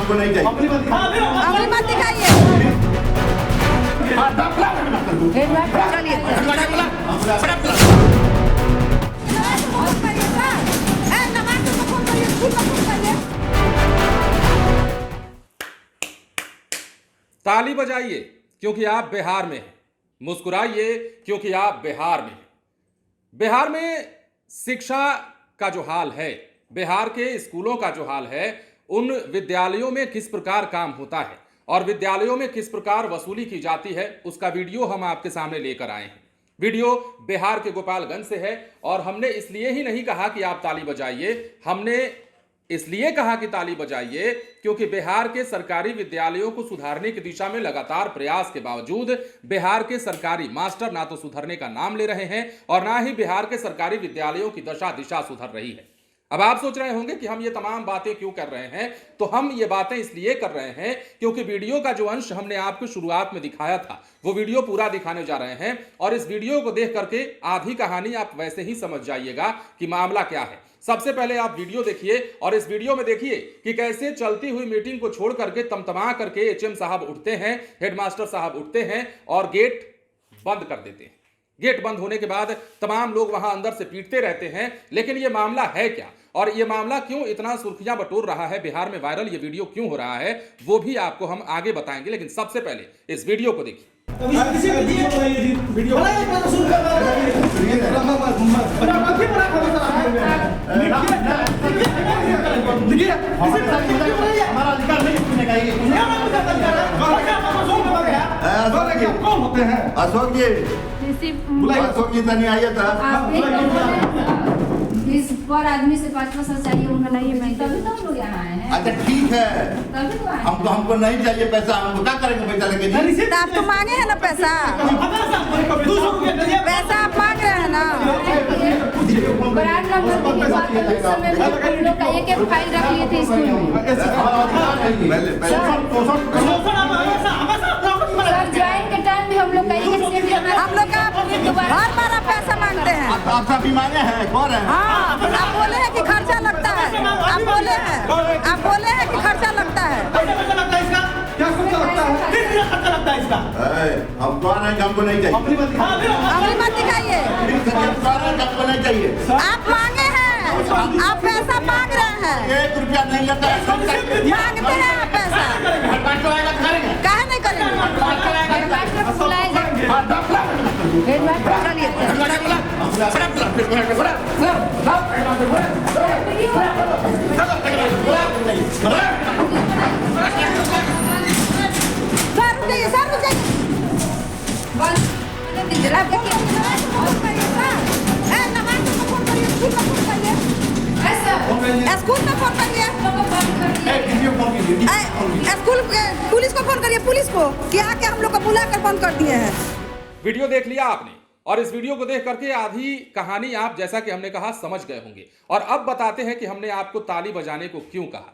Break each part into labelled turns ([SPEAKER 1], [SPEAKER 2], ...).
[SPEAKER 1] हमको नहीं चाहिए।
[SPEAKER 2] अंगली मत दिखाइए।
[SPEAKER 3] ताली बजाइए क्योंकि आप बिहार में हैं। मुस्कुराइए क्योंकि आप बिहार में हैं। बिहार में शिक्षा का जो हाल है, बिहार के स्कूलों का जो हाल है, उन विद्यालयों में किस प्रकार काम होता है और विद्यालयों में किस प्रकार वसूली की जाती है, उसका वीडियो हम आपके सामने लेकर आए हैं। वीडियो बिहार के गोपालगंज से है और हमने इसलिए ही नहीं कहा कि आप ताली बजाइए, हमने इसलिए कहा कि ताली बजाइए क्योंकि बिहार के सरकारी विद्यालयों को सुधारने की दिशा में लगातार प्रयास के बावजूद बिहार के सरकारी मास्टर ना तो सुधरने का नाम ले रहे हैं और ना ही बिहार के सरकारी विद्यालयों की दशा दिशा सुधर रही है। अब आप सोच रहे होंगे कि हम ये तमाम बातें क्यों कर रहे हैं, तो हम ये बातें इसलिए कर रहे हैं क्योंकि वीडियो का जो अंश हमने आपको शुरुआत में दिखाया था वो वीडियो पूरा दिखाने जा रहे हैं और इस वीडियो को देख करके आधी कहानी आप वैसे ही समझ जाइएगा कि मामला क्या है। सबसे पहले आप वीडियो देखिए और इस वीडियो में देखिए कि कैसे चलती हुई मीटिंग को छोड़ करके तमतमा करके एचएम साहब उठते हैं, हेडमास्टर साहब उठते हैं और गेट बंद कर देते हैं। गेट बंद होने के बाद तमाम लोग वहां अंदर से पीटते रहते हैं। लेकिन यह मामला है क्या और यह मामला क्यों इतना सुर्खियां बटोर रहा है, बिहार में वायरल ये वीडियो क्यों हो रहा है, वो भी आपको हम आगे बताएंगे। लेकिन सबसे पहले इस वीडियो को देखिए।
[SPEAKER 1] अशोक जी तनी आइए था।
[SPEAKER 4] इस पर आदमी से 5 साल चाहिए उनका नहीं है, मैं तभी तो हम लोग यहाँ आए हैं।
[SPEAKER 1] अच्छा ठीक है,
[SPEAKER 4] तभी तो आए हैं।
[SPEAKER 1] हमको नहीं चाहिए पैसा, हमको क्या करेंगे पैसा लेके?
[SPEAKER 2] तो आप तो मांगे हैं ना पैसा, पैसा आप मांग रहे हैं ना।
[SPEAKER 4] ब्रांड नंबर के बाद उस समय में हम लोग का एक फाइल रख लिए थे स्कूल में। सर ज्वाइन के टाइम भी हम लोग का
[SPEAKER 2] हम लोग का हर बार आप पैसा मांगते हैं।
[SPEAKER 1] आप सब बीमारे हैं, कौन है?
[SPEAKER 2] हाँ, आप बोले हैं कि खर्चा लगता है, आप बोले हैं कि खर्चा लगता है।
[SPEAKER 1] हम कौन है? हमको नहीं चाहिए।
[SPEAKER 2] अंगली मत दिखाइए।
[SPEAKER 1] हमको नहीं चाहिए।
[SPEAKER 2] आप मांगे हैं, आप पैसा मांग रहे हैं।
[SPEAKER 1] 1 रुपया नहीं लगता है।
[SPEAKER 2] मांगते हैं आप पैसा, काहे नहीं करेंगे? स्कूल में फोन करिए, स्कूल पुलिस को फोन करिए, पुलिस को कि आके हम लोग को बुला कर बंद कर दिए हैं।
[SPEAKER 3] वीडियो देख लिया आपने और इस वीडियो को देख करके आधी कहानी आप, जैसा कि हमने कहा, समझ गए होंगे। और अब बताते हैं कि हमने आपको ताली बजाने को क्यों कहा।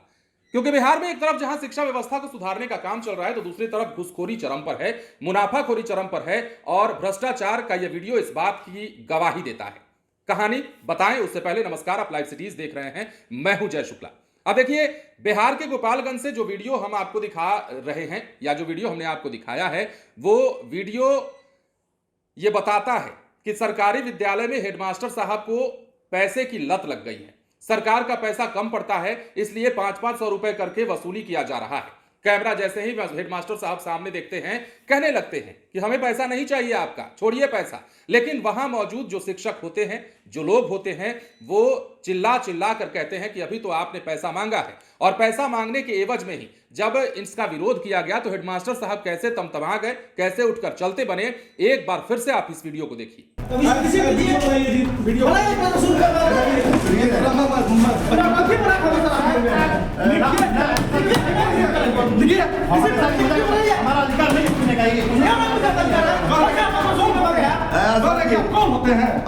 [SPEAKER 3] क्योंकि बिहार में एक तरफ जहां शिक्षा व्यवस्था को सुधारने का काम चल रहा है तो दूसरी तरफ घुसखोरी चरम पर है, मुनाफाखोरी चरम पर है और भ्रष्टाचार का यह वीडियो इस बात की गवाही देता है। कहानी बताएं उससे पहले नमस्कार, आप लाइव सिटीज देख रहे हैं, मैं हूं जय शुक्ला। अब देखिए, बिहार के गोपालगंज से जो वीडियो हम आपको दिखा रहे हैं या जो वीडियो हमने आपको दिखाया है, वो वीडियो ये बताता है कि सरकारी विद्यालय में हेडमास्टर साहब को पैसे की लत लग गई है। सरकार का पैसा कम पड़ता है, इसलिए 500-500 रुपए करके वसूली किया जा रहा है। कैमरा जैसे ही हेडमास्टर साहब सामने देखते हैं, कहने लगते हैं कि हमें पैसा नहीं चाहिए आपका, छोड़िए पैसा। लेकिन वहां मौजूद जो शिक्षक होते हैं, जो लोग होते हैं, वो चिल्ला चिल्ला कर कहते हैं कि अभी तो आपने पैसा मांगा है। और पैसा मांगने के एवज में ही जब इसका विरोध किया गया तो हेडमास्टर साहब कैसे तमतमा गए, कैसे उठकर चलते बने। एक बार फिर से आप इस वीडियो को देखिए।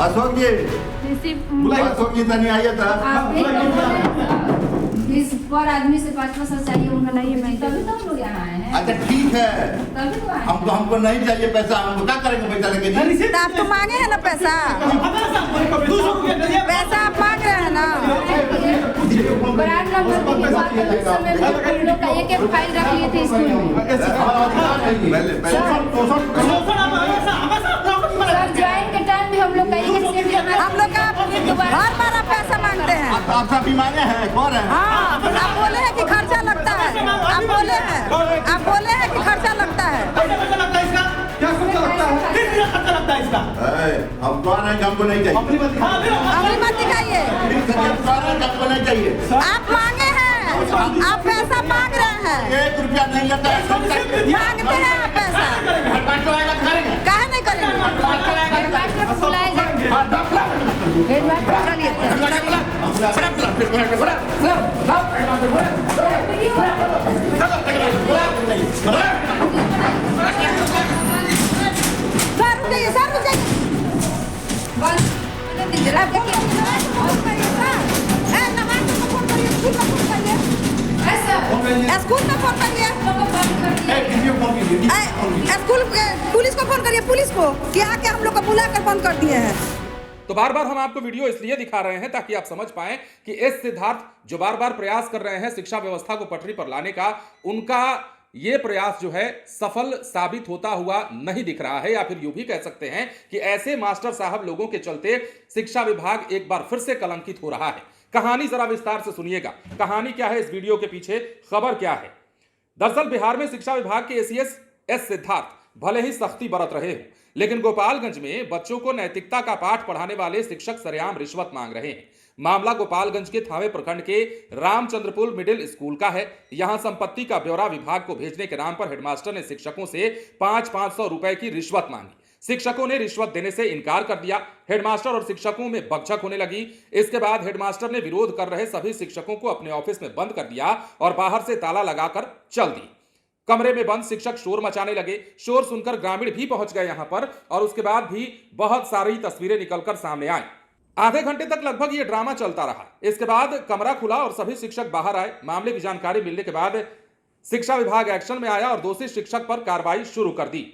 [SPEAKER 1] अशोक जी तनी आइए था।
[SPEAKER 4] इस पर आदमी से 5 साल चाहिए उनका नहीं है, मैं तभी तो हम लोग यहाँ आए हैं।
[SPEAKER 1] अच्छा ठीक है,
[SPEAKER 4] तभी तो आए हैं।
[SPEAKER 1] हमको नहीं चाहिए पैसा, हमको क्या करेंगे पैसा लेके?
[SPEAKER 2] तो आप तो मांगे हैं ना पैसा, पैसा आप मांग रहे हैं ना।
[SPEAKER 4] ब्रांड प्रधानमंत्री की बात है, उस समय भी हम लोग का एक फाइल रख लिए थे स्कूल में। सर ज्वाइन के टाइम भी हम लोग का
[SPEAKER 2] हम लोग का हर बार आप पैसा मांगते हैं।
[SPEAKER 1] आप सभी मांगे हैं कौन है?
[SPEAKER 2] हाँ, आप बोले हैं कि खर्चा लगता है। आप बोले हैं कि खर्चा लगता है।
[SPEAKER 5] क्या खर्चा लगता है? किस लिए खर्चा लगता है इसका?
[SPEAKER 1] हम कौन है? हमको नहीं चाहिए।
[SPEAKER 2] अपनी मत दिखाइए।
[SPEAKER 1] कौन है? हमको नहीं चाहिए।
[SPEAKER 2] आप मांगे हैं, आप पैसा मांग रहे हैं।
[SPEAKER 1] 1 रुपया नहीं लेता है।
[SPEAKER 2] मांगते हैं आप पैसा, काहे नहीं करेंगे?
[SPEAKER 4] हेडमास्टर को बुलाया जाए।
[SPEAKER 2] सर रुक जाइए। स्कूल में फोन करिए। स्कूल पुलिस को फोन करिए, पुलिस को कि आके हम लोग को बुला कर फोन कर दिए हैं।
[SPEAKER 3] तो बार बार हम आपको वीडियो इसलिए दिखा रहे हैं ताकि आप समझ पाएं कि एस सिद्धार्थ जो बार बार प्रयास कर रहे हैं शिक्षा व्यवस्था को पटरी पर लाने का, उनका ये प्रयास जो है सफल साबित होता हुआ नहीं दिख रहा है, या फिर यूं भी कह सकते हैं कि ऐसे मास्टर साहब लोगों के चलते शिक्षा विभाग एक बार फिर से कलंकित हो रहा है। कहानी जरा विस्तार से सुनिएगा। कहानी क्या है, इस वीडियो के पीछे खबर क्या है। दरअसल बिहार में शिक्षा विभाग के एसीएस एस सिद्धार्थ भले ही सख्ती बरत रहे हो, लेकिन गोपालगंज में बच्चों को नैतिकता का पाठ पढ़ाने वाले शिक्षक सरेआम रिश्वत मांग रहे हैं। मामला गोपालगंज के थावे प्रखंड के रामचंद्रपुर मिडिल स्कूल का है। यहां संपत्ति का ब्यौरा विभाग को भेजने के नाम पर हेडमास्टर ने शिक्षकों से 500 रुपए की रिश्वत मांगी। शिक्षकों ने रिश्वत देने से इनकार कर दिया। हेडमास्टर और शिक्षकों में बकझक होने लगी। इसके बाद हेडमास्टर ने विरोध कर रहे सभी शिक्षकों को अपने ऑफिस में बंद कर दिया और बाहर से ताला लगाकर चल दी। कमरे में बंद शिक्षक शोर मचाने लगे। शोर सुनकर ग्रामीण भी पहुंच गए यहां पर, और उसके बाद भी बहुत सारी तस्वीरें निकलकर सामने आई। आधे घंटे तक लगभग ये ड्रामा चलता रहा। इसके बाद कमरा खुला और सभी शिक्षक बाहर आए। मामले की जानकारी मिलने के बाद शिक्षा विभाग एक्शन में आया और दोषी शिक्षक पर कार्रवाई शुरू कर दी।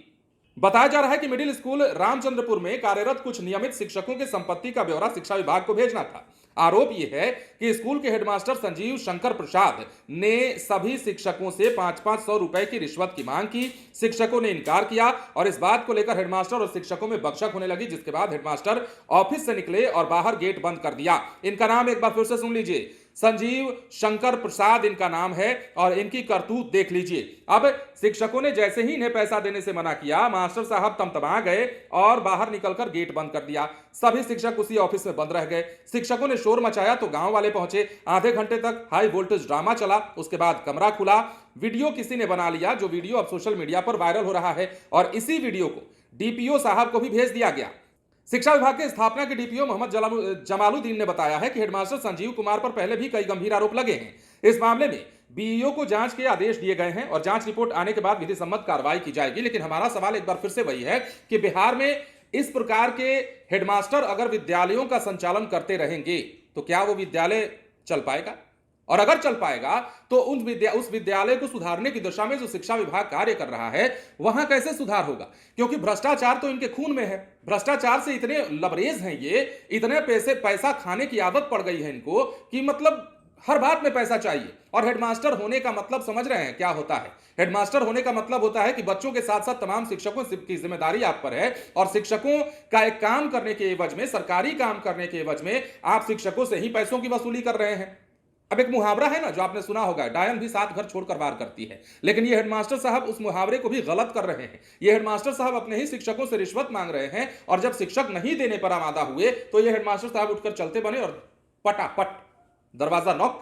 [SPEAKER 3] बताया जा रहा है कि मिडिल स्कूल रामचंद्रपुर में कार्यरत कुछ नियमित शिक्षकों के संपत्ति का ब्यौरा शिक्षा विभाग को भेजना था। आरोप यह है कि स्कूल के हेडमास्टर संजीव शंकर प्रसाद ने सभी शिक्षकों से 500 रुपए की रिश्वत की मांग की। शिक्षकों ने इनकार किया और इस बात को लेकर हेडमास्टर और शिक्षकों में बकझक होने लगी, जिसके बाद हेडमास्टर ऑफिस से निकले और बाहर गेट बंद कर दिया। इनका नाम एक बार फिर से सुन लीजिए, संजीव शंकर प्रसाद इनका नाम है और इनकी करतूत देख लीजिए। अब शिक्षकों ने जैसे ही इन्हें पैसा देने से मना किया, मास्टर साहब तमतमा गए और बाहर निकलकर गेट बंद कर दिया। सभी शिक्षक उसी ऑफिस में बंद रह गए। शिक्षकों ने शोर मचाया तो गांव वाले पहुंचे। आधे घंटे तक हाई वोल्टेज ड्रामा चला। उसके बाद कमरा खुला। वीडियो किसी ने बना लिया, जो वीडियो अब सोशल मीडिया पर वायरल हो रहा है, और इसी वीडियो को डीपीओ साहब को भी भेज दिया गया। शिक्षा विभाग के स्थापना के डीपीओ मोहम्मद जमालुद्दीन ने बताया है कि हेडमास्टर संजीव कुमार पर पहले भी कई गंभीर आरोप लगे हैं। इस मामले में बीईओ को जांच के आदेश दिए गए हैं और जांच रिपोर्ट आने के बाद विधि सम्मत कार्रवाई की जाएगी। लेकिन हमारा सवाल एक बार फिर से वही है कि बिहार में इस प्रकार के हेडमास्टर अगर विद्यालयों का संचालन करते रहेंगे तो क्या वो विद्यालय चल पाएगा? और अगर चल पाएगा तो उस विद्यालय को सुधारने की दिशा में जो शिक्षा विभाग कार्य कर रहा है वहां कैसे सुधार होगा? क्योंकि भ्रष्टाचार तो इनके खून में है। भ्रष्टाचार से इतने लबरेज हैं ये, इतने पैसा खाने की आदत पड़ गई है इनको कि मतलब हर बात में पैसा चाहिए। और हेडमास्टर होने का मतलब समझ रहे हैं क्या होता है? हेडमास्टर होने का मतलब होता है कि बच्चों के साथ साथ तमाम शिक्षकों की जिम्मेदारी आप पर है, और शिक्षकों का एक काम करने के एवज में, सरकारी काम करने के एवज में आप शिक्षकों से ही पैसों की वसूली कर रहे हैं। अब एक मुहावरा है ना जो आपने सुना होगा, डायन भी 7 घर छोड़कर वार करती है। लेकिन ये हेडमास्टर साहब उस मुहावरे को भी गलत कर रहे हैं। ये हेडमास्टर साहब अपने ही शिक्षकों से रिश्वत मांग रहे हैं, और जब शिक्षक नहीं देने पर आमादा हुए तो ये हेडमास्टर साहब उठकर चलते बने और पटापट दरवाजा लॉक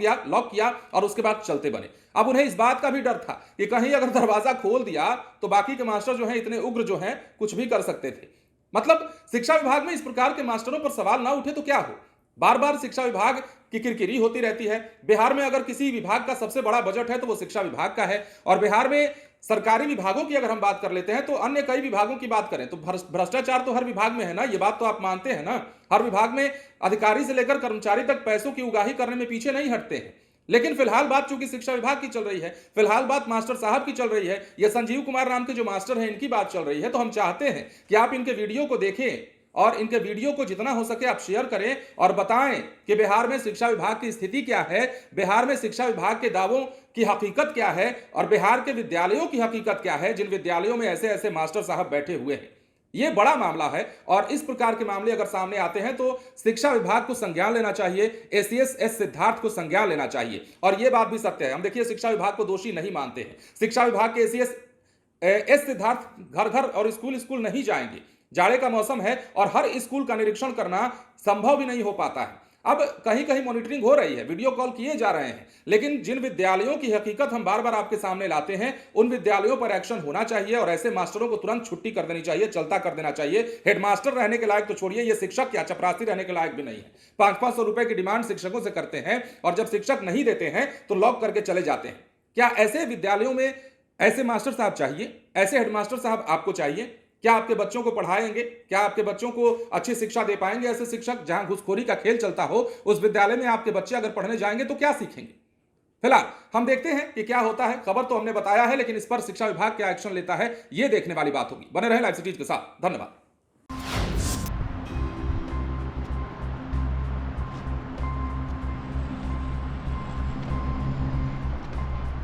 [SPEAKER 3] किया और उसके बाद चलते बने। अब उन्हें इस बात का भी डर था कि कहीं अगर दरवाजा खोल दिया तो बाकी के मास्टर जो हैं, इतने उग्र जो हैं, कुछ भी कर सकते थे। मतलब शिक्षा विभाग में इस प्रकार के मास्टरों पर सवाल ना उठे तो क्या हो? बार बार शिक्षा विभाग की किरकिरी होती रहती है। बिहार में अगर किसी विभाग का सबसे बड़ा बजट है तो वो शिक्षा विभाग का है, और बिहार में सरकारी विभागों की अगर हम बात कर लेते हैं तो अन्य कई विभागों की बात करें तो भ्रष्टाचार तो हर विभाग में है ना, ये बात तो आप मानते हैं ना। हर विभाग में अधिकारी से लेकर कर्मचारी तक पैसों की उगाही करने में पीछे नहीं हटते हैं। लेकिन फिलहाल बात चूंकि शिक्षा विभाग की चल रही है, फिलहाल बात मास्टर साहब की चल रही है, यह संजीव कुमार नाम के जो मास्टर हैं इनकी बात चल रही है, तो हम चाहते हैं कि आप इनके वीडियो को देखें और इनके वीडियो को जितना हो सके आप शेयर करें और बताएं कि बिहार में शिक्षा विभाग की स्थिति क्या है, बिहार में शिक्षा विभाग के दावों की हकीकत क्या है और बिहार के विद्यालयों की हकीकत क्या है, जिन विद्यालयों में ऐसे ऐसे मास्टर साहब बैठे हुए हैं। यह बड़ा मामला है और इस प्रकार के मामले अगर सामने आते हैं तो शिक्षा विभाग को संज्ञान लेना चाहिए, एसीएस एस सिद्धार्थ को संज्ञान लेना चाहिए। और यह बात भी सत्य है, हम देखिए शिक्षा विभाग को दोषी नहीं मानते हैं। शिक्षा विभाग के एसीएस एस सिद्धार्थ घर घर और स्कूल स्कूल नहीं जाएंगे, जाड़े का मौसम है और हर स्कूल का निरीक्षण करना संभव भी नहीं हो पाता है। अब कहीं कहीं मॉनिटरिंग हो रही है, वीडियो कॉल किए जा रहे हैं, लेकिन जिन विद्यालयों की हकीकत हम बार बार आपके सामने लाते हैं उन विद्यालयों पर एक्शन होना चाहिए और ऐसे मास्टरों को तुरंत छुट्टी कर देनी चाहिए, चलता कर देना चाहिए। हेडमास्टर रहने के लायक तो छोड़िए, ये शिक्षक क्या चपरासी रहने के लायक भी नहीं है। 500-500 रुपए की डिमांड शिक्षकों से करते हैं और जब शिक्षक नहीं देते हैं तो लॉक करके चले जाते हैं। क्या ऐसे विद्यालयों में ऐसे मास्टर साहब चाहिए? ऐसे हेडमास्टर साहब आपको चाहिए? क्या आपके बच्चों को पढ़ाएंगे? क्या आपके बच्चों को अच्छी शिक्षा दे पाएंगे? ऐसे शिक्षक जहां घुसखोरी का खेल चलता हो उस विद्यालय में आपके बच्चे अगर पढ़ने जाएंगे तो क्या सीखेंगे? फिलहाल हम देखते हैं कि क्या होता है। खबर तो हमने बताया है, लेकिन इस पर शिक्षा विभाग क्या एक्शन लेता है ये देखने वाली बात होगी। बने रहे लाइव सिटीज के साथ। धन्यवाद।